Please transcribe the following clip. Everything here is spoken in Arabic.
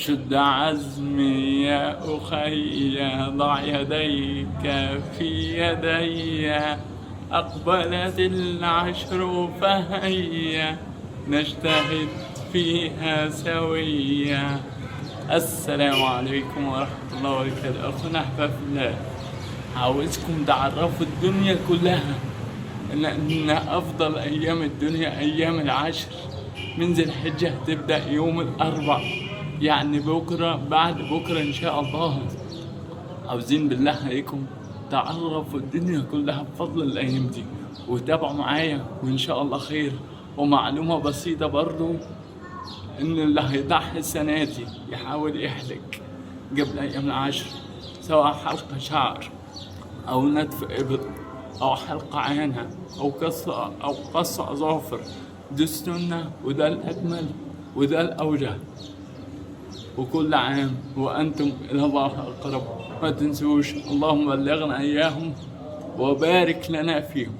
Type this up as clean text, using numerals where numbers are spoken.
شد عزمي يا أخي، ضع يديك في يدي، أقبلت العشر فهيا نجتهد فيها سويا. السلام عليكم ورحمة الله وبركاته. أخونا أحباب الله، عاوزكم تعرفوا الدنيا كلها إن أفضل أيام الدنيا أيام العشر من ذي الحجة، تبدأ يوم الأربع، يعني بكرة بعد بكرة إن شاء الله. عاوزين بالله عليكم تعرفوا الدنيا كلها بفضل الأيام دي، وتابعوا معايا وإن شاء الله خير. ومعلومة بسيطة برضو، إن اللي هيضحي السنة دي يحاول يحلق قبل أيام العشر، سواء حلقة شعر أو نتف إبط أو حلقة عينها أو قص أظافر. دي السنة وده الأجمل وده الأوجه. وكل عام وأنتم إلى الله أقرب. ما تنسوش، اللهم بلغنا إياهم وبارك لنا فيهم.